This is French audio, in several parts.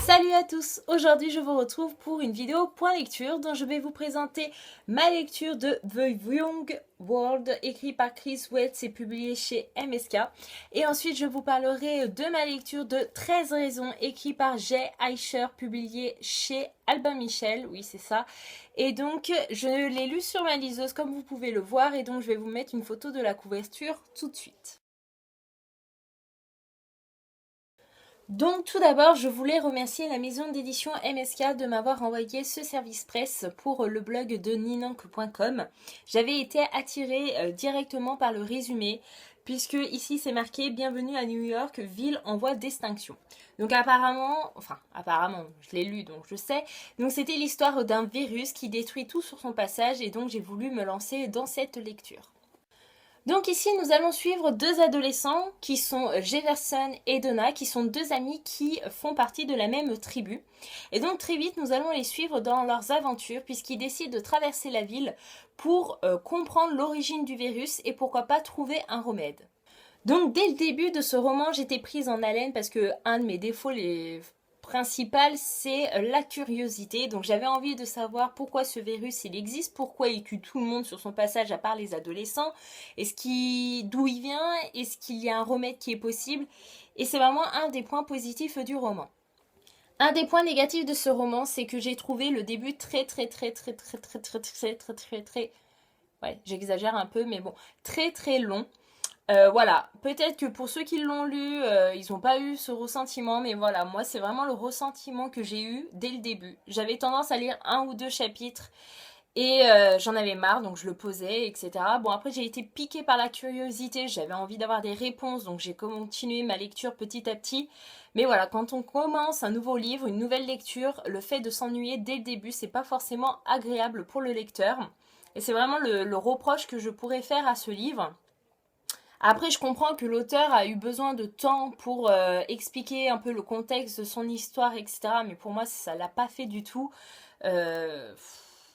Salut à tous! Aujourd'hui je vous retrouve pour une vidéo point lecture dont je vais vous présenter ma lecture de The Young World écrit par Chris Weitz et publié chez MSK. Et ensuite je vous parlerai de ma lecture de 13 raisons écrit par Jay Aisher publié chez Albin Michel, oui c'est ça. Et donc je l'ai lu sur ma liseuse comme vous pouvez le voir et donc je vais vous mettre une photo de la couverture tout de suite. Donc tout d'abord, je voulais remercier la maison d'édition MSK de m'avoir envoyé ce service presse pour le blog de ninank.com. J'avais été attirée directement par le résumé, puisque ici c'est marqué « Bienvenue à New York, ville en voie d'extinction ». Donc apparemment, je l'ai lu donc je sais, donc c'était l'histoire d'un virus qui détruit tout sur son passage et donc j'ai voulu me lancer dans cette lecture. Donc ici, nous allons suivre deux adolescents qui sont Jefferson et Donna, qui sont deux amis qui font partie de la même tribu. Et donc très vite, nous allons les suivre dans leurs aventures puisqu'ils décident de traverser la ville pour comprendre l'origine du virus et pourquoi pas trouver un remède. Donc dès le début de ce roman, j'étais prise en haleine parce que un de mes défauts principal, c'est la curiosité. Donc j'avais envie de savoir pourquoi ce virus il existe, pourquoi il tue tout le monde sur son passage à part les adolescents, d'où il vient, est-ce qu'il y a un remède qui est possible. Et c'est vraiment un des points positifs du roman. Un des points négatifs de ce roman, c'est que j'ai trouvé le début très ouais, j'exagère un peu, mais bon, très long. Voilà, peut-être que pour ceux qui l'ont lu, ils n'ont pas eu ce ressentiment, mais voilà, moi c'est vraiment le ressentiment que j'ai eu dès le début. J'avais tendance à lire un ou deux chapitres et j'en avais marre, donc je le posais, etc. Bon, après j'ai été piquée par la curiosité, j'avais envie d'avoir des réponses, donc j'ai continué ma lecture petit à petit. Mais voilà, quand on commence un nouveau livre, une nouvelle lecture, le fait de s'ennuyer dès le début, c'est pas forcément agréable pour le lecteur. Et c'est vraiment le reproche que je pourrais faire à ce livre. Après, je comprends que l'auteur a eu besoin de temps pour expliquer un peu le contexte de son histoire, etc. Mais pour moi, ça l'a pas fait du tout. Euh,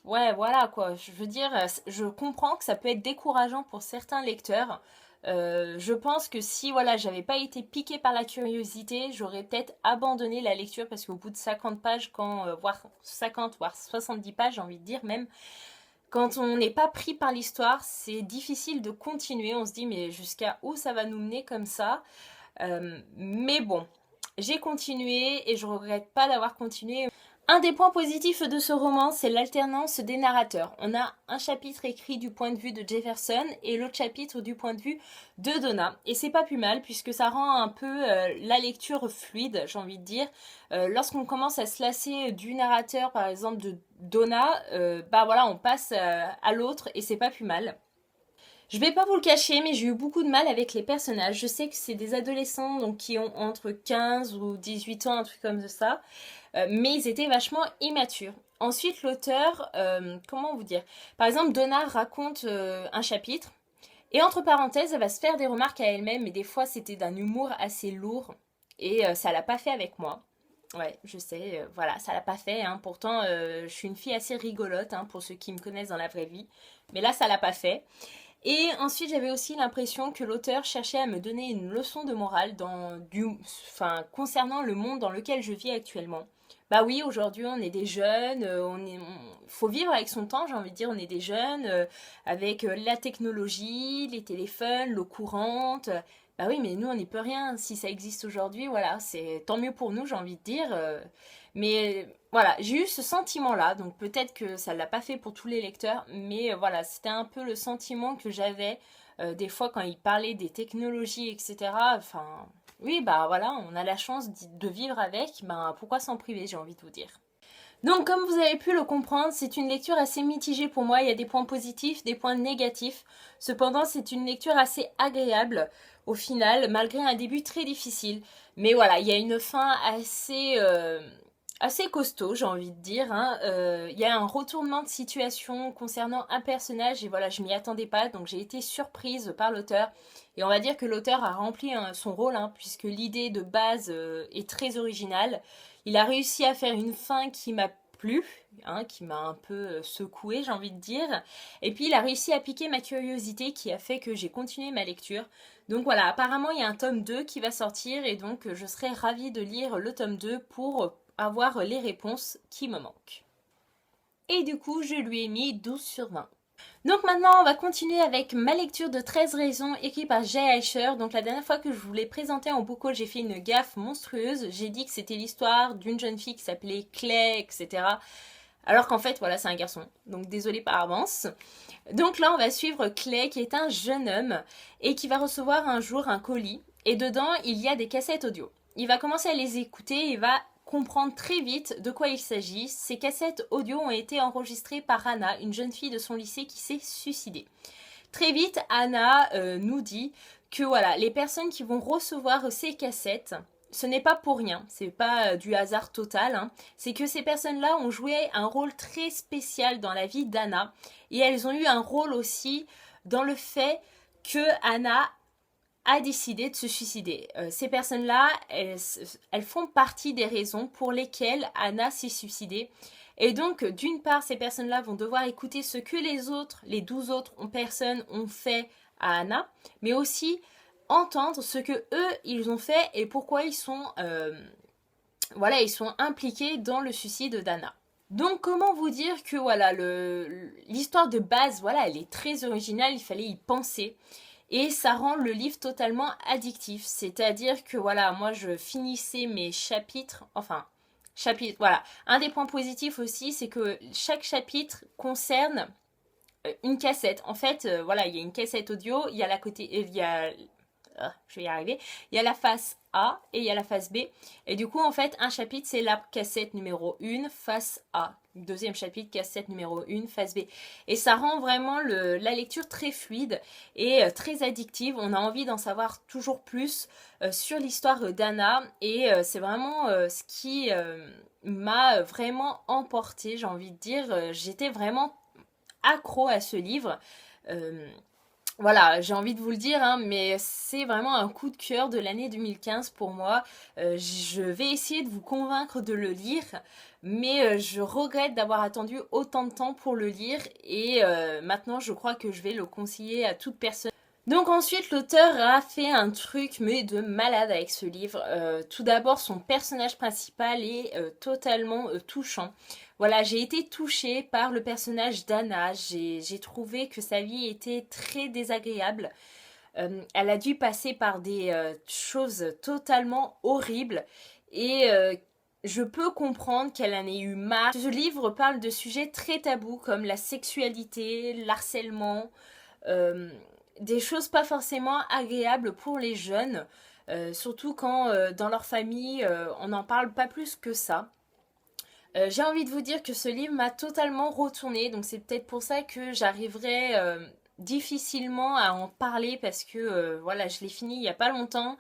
ouais, voilà quoi. Je veux dire, je comprends que ça peut être décourageant pour certains lecteurs. Je pense que si voilà, j'avais pas été piquée par la curiosité, j'aurais peut-être abandonné la lecture parce qu'au bout de 50 pages, voire 50, voire 70 pages, j'ai envie de dire même, quand on n'est pas pris par l'histoire, c'est difficile de continuer. On se dit mais jusqu'à où ça va nous mener comme ça. Mais bon, j'ai continué et je regrette pas d'avoir continué. Un des points positifs de ce roman, c'est l'alternance des narrateurs. On a un chapitre écrit du point de vue de Jefferson et l'autre chapitre du point de vue de Donna. Et c'est pas plus mal puisque ça rend un peu la lecture fluide, j'ai envie de dire. Lorsqu'on commence à se lasser du narrateur, par exemple de Donna, bah voilà, on passe à l'autre et c'est pas plus mal. Je vais pas vous le cacher, mais j'ai eu beaucoup de mal avec les personnages. Je sais que c'est des adolescents donc qui ont entre 15 ou 18 ans, un truc comme ça. Mais ils étaient vachement immatures. Ensuite, l'auteur, comment vous dire? Par exemple, Donna raconte un chapitre, et entre parenthèses, elle va se faire des remarques à elle-même, mais des fois c'était d'un humour assez lourd, et ça l'a pas fait avec moi. Ouais, je sais, voilà, ça l'a pas fait, hein. Pourtant, je suis une fille assez rigolote, hein, pour ceux qui me connaissent dans la vraie vie. Mais là, ça l'a pas fait. Et ensuite, j'avais aussi l'impression que l'auteur cherchait à me donner une leçon de morale concernant le monde dans lequel je vis actuellement. Bah oui, aujourd'hui, on est des jeunes, faut vivre avec son temps, j'ai envie de dire, on est des jeunes, avec la technologie, les téléphones, l'eau courante. Bah oui, mais nous, on n'y peut rien. Si ça existe aujourd'hui, voilà, c'est tant mieux pour nous, j'ai envie de dire. Mais voilà, j'ai eu ce sentiment-là, donc peut-être que ça ne l'a pas fait pour tous les lecteurs, mais voilà, c'était un peu le sentiment que j'avais des fois quand il parlait des technologies, etc. Enfin, oui, bah voilà, on a la chance de vivre avec, ben pourquoi s'en priver, j'ai envie de vous dire. Donc comme vous avez pu le comprendre, c'est une lecture assez mitigée pour moi, il y a des points positifs, des points négatifs. Cependant, c'est une lecture assez agréable au final, malgré un début très difficile. Mais voilà, il y a une fin assez costaud, j'ai envie de dire, hein. Il y a un retournement de situation concernant un personnage et voilà, je m'y attendais pas, donc j'ai été surprise par l'auteur. Et on va dire que l'auteur a rempli son rôle, hein, puisque l'idée de base est très originale. Il a réussi à faire une fin qui m'a plu, hein, qui m'a un peu secouée, j'ai envie de dire. Et puis il a réussi à piquer ma curiosité qui a fait que j'ai continué ma lecture. Donc voilà, apparemment il y a un tome 2 qui va sortir et donc je serai ravie de lire le tome 2 pour avoir les réponses qui me manquent. Et du coup, je lui ai mis 12 sur 20. Donc maintenant, on va continuer avec ma lecture de 13 raisons écrite par Jay Asher. Donc la dernière fois que je vous l'ai présenté en book haul, j'ai fait une gaffe monstrueuse. J'ai dit que c'était l'histoire d'une jeune fille qui s'appelait Clay, etc. Alors qu'en fait, voilà, c'est un garçon. Donc désolé par avance. Donc là, on va suivre Clay, qui est un jeune homme et qui va recevoir un jour un colis. Et dedans, il y a des cassettes audio. Il va commencer à les écouter et va comprendre très vite de quoi il s'agit. Ces cassettes audio ont été enregistrées par Anna, une jeune fille de son lycée qui s'est suicidée. Très vite, Anna nous dit que voilà, les personnes qui vont recevoir ces cassettes, ce n'est pas pour rien, c'est pas du hasard total, hein. C'est que ces personnes-là ont joué un rôle très spécial dans la vie d'Anna et elles ont eu un rôle aussi dans le fait que Anna a décidé de se suicider. Ces personnes-là, elles font partie des raisons pour lesquelles Anna s'est suicidée. Et donc, d'une part, ces personnes-là vont devoir écouter ce que les 12 autres personnes ont fait à Anna, mais aussi entendre ce que eux, ils ont fait et pourquoi ils sont impliqués dans le suicide d'Anna. Donc comment vous dire que voilà, l'histoire de base, voilà, elle est très originale, il fallait y penser. Et ça rend le livre totalement addictif. C'est-à-dire que voilà, moi je finissais mes chapitres, voilà. Un des points positifs aussi, c'est que chaque chapitre concerne une cassette. En fait, voilà, il y a une cassette audio, il y a je vais y arriver. Il y a la face A et il y a la face B. Et du coup, en fait, un chapitre, c'est la cassette numéro 1, face A. Deuxième chapitre, cassette numéro 1, face B. Et ça rend vraiment la lecture très fluide et très addictive. On a envie d'en savoir toujours plus sur l'histoire d'Anna. Et c'est vraiment ce qui m'a vraiment emporté, j'ai envie de dire. J'étais vraiment accro à ce livre. Voilà, j'ai envie de vous le dire, hein, mais c'est vraiment un coup de cœur de l'année 2015 pour moi. Je vais essayer de vous convaincre de le lire, mais je regrette d'avoir attendu autant de temps pour le lire et maintenant je crois que je vais le conseiller à toute personne. Donc ensuite, l'auteur a fait un truc mais de malade avec ce livre. Tout d'abord, son personnage principal est totalement touchant. Voilà, j'ai été touchée par le personnage d'Anna. J'ai trouvé que sa vie était très désagréable. Elle a dû passer par des choses totalement horribles et je peux comprendre qu'elle en ait eu marre. Ce livre parle de sujets très tabous comme la sexualité, l'harcèlement, des choses pas forcément agréables pour les jeunes, surtout quand dans leur famille on n'en parle pas plus que ça. J'ai envie de vous dire que ce livre m'a totalement retournée, donc c'est peut-être pour ça que j'arriverai difficilement à en parler parce que voilà, je l'ai fini il n'y a pas longtemps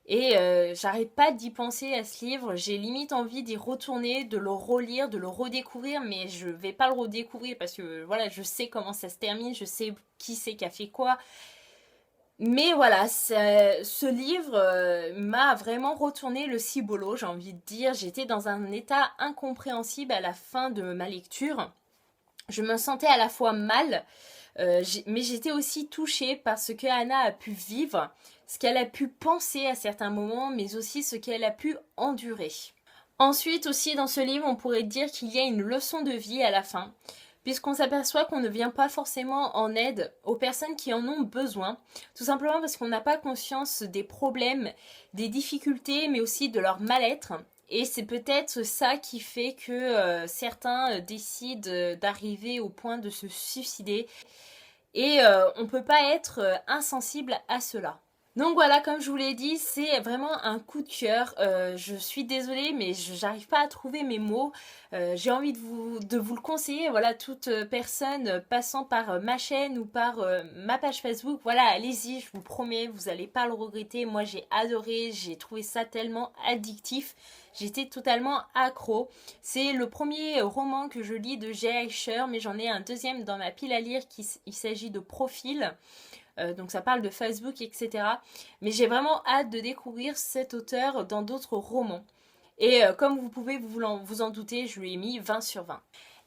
et j'arrête pas d'y penser à ce livre. J'ai limite envie d'y retourner, de le relire, de le redécouvrir, mais je vais pas le redécouvrir parce que voilà, je sais comment ça se termine, je sais qui c'est qui a fait quoi. Mais voilà, ce livre m'a vraiment retourné le cibolo, j'ai envie de dire. J'étais dans un état incompréhensible à la fin de ma lecture. Je me sentais à la fois mal, mais j'étais aussi touchée par ce que Anna a pu vivre, ce qu'elle a pu penser à certains moments, mais aussi ce qu'elle a pu endurer. Ensuite aussi dans ce livre, on pourrait dire qu'il y a une leçon de vie à la fin, puisqu'on s'aperçoit qu'on ne vient pas forcément en aide aux personnes qui en ont besoin, tout simplement parce qu'on n'a pas conscience des problèmes, des difficultés, mais aussi de leur mal-être. Et c'est peut-être ça qui fait que certains décident d'arriver au point de se suicider. Et on ne peut pas être insensible à cela. Donc voilà, comme je vous l'ai dit, c'est vraiment un coup de cœur. Je suis désolée, mais j'arrive pas à trouver mes mots. J'ai envie de vous le conseiller. Voilà, toute personne passant par ma chaîne ou par ma page Facebook, voilà, allez-y, je vous promets, vous n'allez pas le regretter. Moi, j'ai adoré, j'ai trouvé ça tellement addictif. J'étais totalement accro. C'est le premier roman que je lis de Jay Asher, mais j'en ai un deuxième dans ma pile à lire. Il s'agit de Profil. Donc ça parle de Facebook, etc. Mais j'ai vraiment hâte de découvrir cet auteur dans d'autres romans. Et comme vous pouvez vous en douter, je lui ai mis 20 sur 20.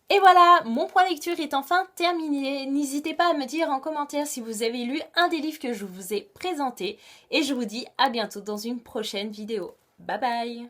Et voilà, mon point lecture est enfin terminé. N'hésitez pas à me dire en commentaire si vous avez lu un des livres que je vous ai présentés. Et je vous dis à bientôt dans une prochaine vidéo. Bye bye!